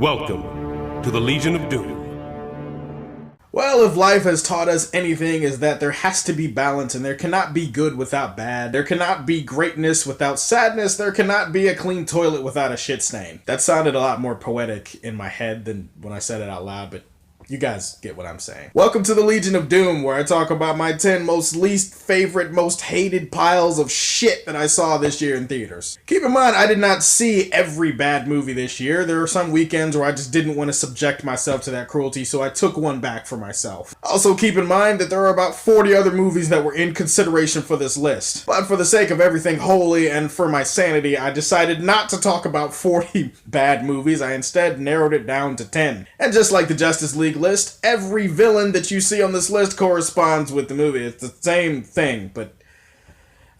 Welcome to the Legion of Doom. Well, if life has taught us anything, is that there has to be balance, and there cannot be good without bad. There cannot be greatness without sadness. There cannot be a clean toilet without a shit stain. That sounded a lot more poetic in my head than when I said it out loud, but you guys get what I'm saying. Welcome to the Legion of Doom, where I talk about my 10 most least favorite, most hated piles of shit that I saw this year in theaters. Keep in mind, I did not see every bad movie this year. There are some weekends where I just didn't want to subject myself to that cruelty, so I took one back for myself. Also keep in mind that there are about 40 other movies that were in consideration for this list. But for the sake of everything holy and for my sanity, I decided not to talk about 40 bad movies. I instead narrowed it down to 10. And just like the Justice League list, every villain that you see on this list corresponds with the movie. It's the same thing, but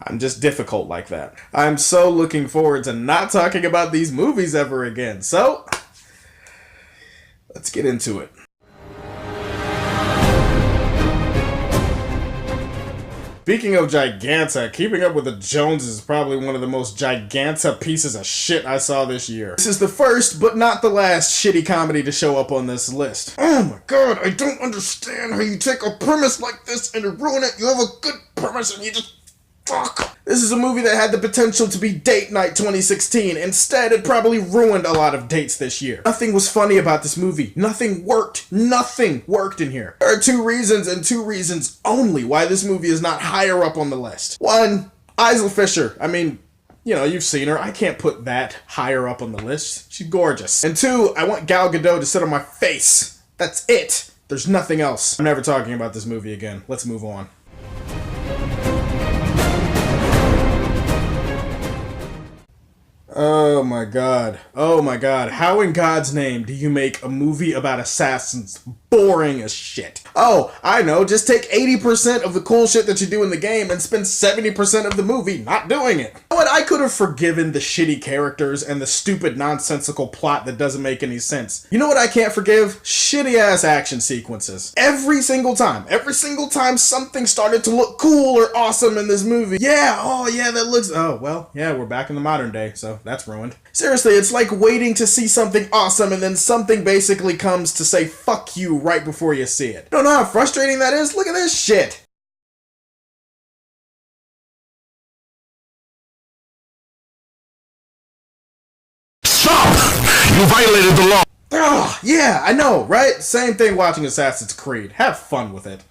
I'm just difficult like that. I'm so looking forward to not talking about these movies ever again. So, let's get into it. Speaking of Giganta, Keeping Up with the Joneses is probably one of the most Giganta pieces of shit I saw this year. This is the first, but not the last, shitty comedy to show up on this list. Oh my god, I don't understand how you take a premise like this and ruin it. You have a good premise and you just fuck. This is a movie that had the potential to be Date Night 2016. Instead, it probably ruined a lot of dates this year. Nothing was funny about this movie. Nothing worked. Nothing worked in here. There are two reasons, and two reasons only, why this movie is not higher up on the list. One, Isla Fisher. I mean, you know, you've seen her. I can't put that higher up on the list. She's gorgeous. And two, I want Gal Gadot to sit on my face. That's it. There's nothing else. I'm never talking about this movie again. Let's move on. Oh my god. Oh my god. How in God's name do you make a movie about assassins boring as shit? Oh, I know. Just take 80% of the cool shit that you do in the game and spend 70% of the movie not doing it. You know what? I could have forgiven the shitty characters and the stupid nonsensical plot that doesn't make any sense. You know what I can't forgive? Shitty ass action sequences. Every single time something started to look cool or awesome in this movie. Yeah, oh yeah, that looks, oh well, yeah, we're back in the modern day, so that's ruined. Seriously, it's like waiting to see something awesome and then something basically comes to say fuck you right before you see it. Don't know how frustrating that is? Look at this shit. Stop! You violated the law! Oh, yeah, I know, right? Same thing watching Assassin's Creed. Have fun with it.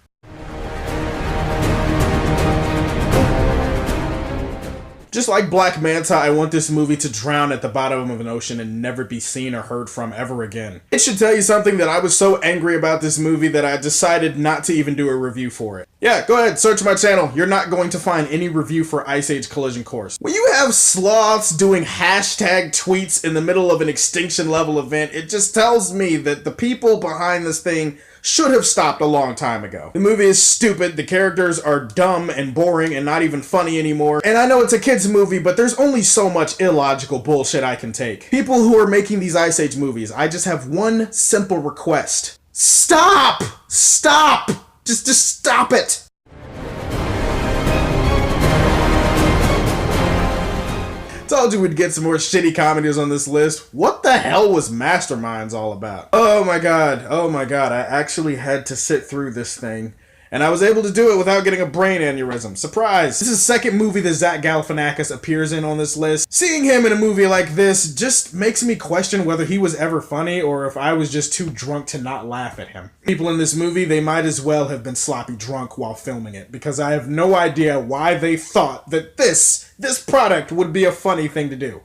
Just like Black Manta, I want this movie to drown at the bottom of an ocean and never be seen or heard from ever again. It should tell you something that I was so angry about this movie that I decided not to even do a review for it. Yeah, go ahead, search my channel. You're not going to find any review for Ice Age Collision Course. When you have sloths doing hashtag tweets in the middle of an extinction level event, it just tells me that the people behind this thing should have stopped a long time ago. The movie is stupid, the characters are dumb and boring and not even funny anymore, and I know it's a kid's movie, but there's only so much illogical bullshit I can take. People who are making these Ice Age movies, I just have one simple request. Stop! Stop! Just stop it! Told you we'd get some more shitty comedies on this list. What the hell was Masterminds all about? Oh my god, I actually had to sit through this thing. And I was able to do it without getting a brain aneurysm. Surprise! This is the second movie that Zach Galifianakis appears in on this list. Seeing him in a movie like this just makes me question whether he was ever funny or if I was just too drunk to not laugh at him. People in this movie, they might as well have been sloppy drunk while filming it, because I have no idea why they thought that this product would be a funny thing to do.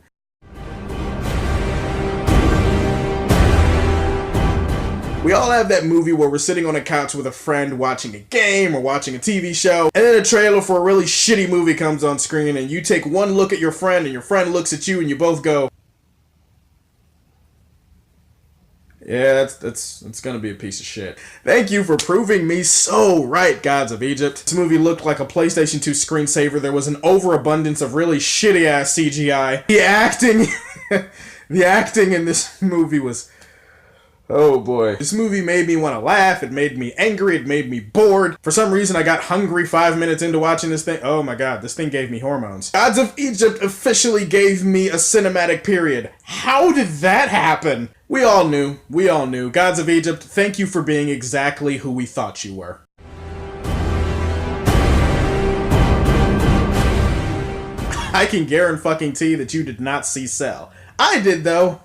We all have that movie where we're sitting on a couch with a friend watching a game or watching a TV show, and then a trailer for a really shitty movie comes on screen, and you take one look at your friend, and your friend looks at you, and you both go, yeah, that's gonna be a piece of shit. Thank you for proving me so right, Gods of Egypt. This movie looked like a PlayStation 2 screensaver. There was an overabundance of really shitty-ass CGI. The acting in this movie was... oh boy. This movie made me want to laugh, it made me angry, it made me bored. For some reason I got hungry 5 minutes into watching this thing. Oh my god, this thing gave me hormones. Gods of Egypt officially gave me a cinematic period. How did that happen? We all knew. We all knew. Gods of Egypt, thank you for being exactly who we thought you were. I can guarantee that you did not see Cell. I did, though.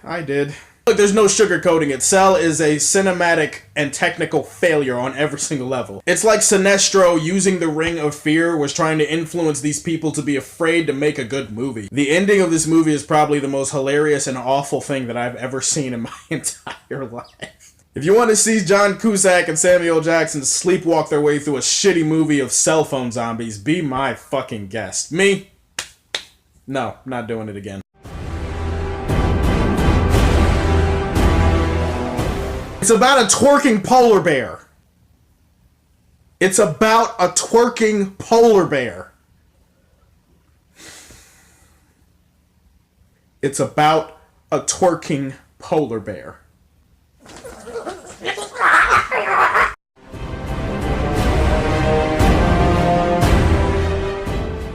I did. Look, there's no sugarcoating it. Cell is a cinematic and technical failure on every single level. It's like Sinestro using the Ring of Fear was trying to influence these people to be afraid to make a good movie. The ending of this movie is probably the most hilarious and awful thing that I've ever seen in my entire life. If you want to see John Cusack and Samuel Jackson sleepwalk their way through a shitty movie of cell phone zombies, be my fucking guest. Me? No, not doing it again. It's about a twerking polar bear. It's about a twerking polar bear. It's about a twerking polar bear.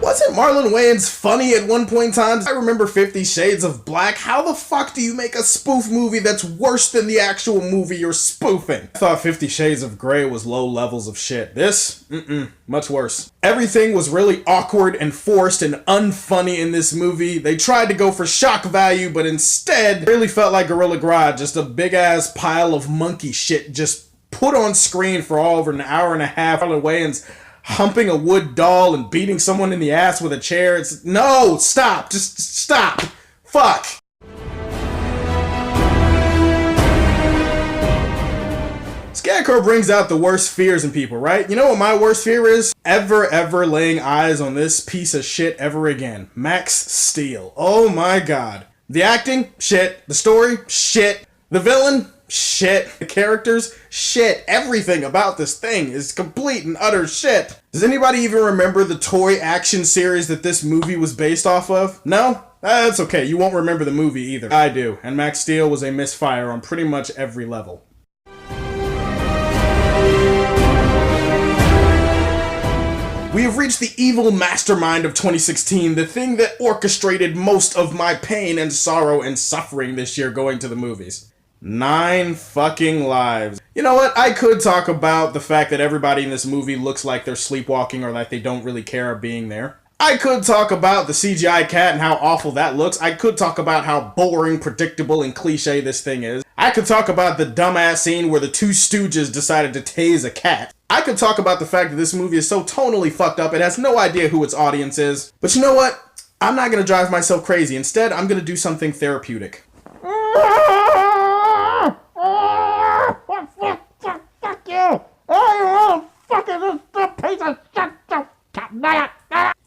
Wasn't Marlon Wayans funny at one point in time? I remember 50 Shades of Black. How the fuck do you make a spoof movie that's worse than the actual movie you're spoofing? I thought 50 Shades of Grey was low levels of shit. This? Much worse. Everything was really awkward and forced and unfunny in this movie. They tried to go for shock value, but instead, it really felt like Gorilla Grodd, just a big ass pile of monkey shit just put on screen for all over an hour and a half. Marlon Wayans humping a wood doll and beating someone in the ass with a chair. It's no, stop, just stop. Fuck. Scarecrow brings out the worst fears in people, right? You know what my worst fear is? Ever laying eyes on this piece of shit ever again. Max Steel. Oh my god. The acting? Shit. The story? Shit. The villain? Shit. The characters? Shit. Everything about this thing is complete and utter shit. Does anybody even remember the toy action series that this movie was based off of? No? That's okay. You won't remember the movie either. I do. And Max Steel was a misfire on pretty much every level. We have reached the evil mastermind of 2016, the thing that orchestrated most of my pain and sorrow and suffering this year going to the movies. 9 fucking lives. You know what? I could talk about the fact that everybody in this movie looks like they're sleepwalking or like they don't really care of being there. I could talk about the CGI cat and how awful that looks. I could talk about how boring, predictable, and cliche this thing is. I could talk about the dumbass scene where the two stooges decided to tase a cat. I could talk about the fact that this movie is so tonally fucked up it has no idea who its audience is. But you know what? I'm not gonna drive myself crazy. Instead, I'm gonna do something therapeutic.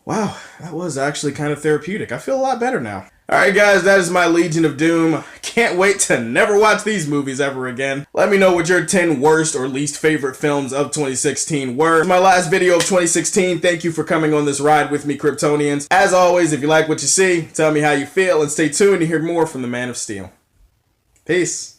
Wow, that was actually kind of therapeutic. I feel a lot better now. Alright guys, that is my Legion of Doom. Can't wait to never watch these movies ever again. Let me know what your 10 worst or least favorite films of 2016 were. My last video of 2016. Thank you for coming on this ride with me, Kryptonians. As always, if you like what you see, tell me how you feel and stay tuned to hear more from the Man of Steel. Peace.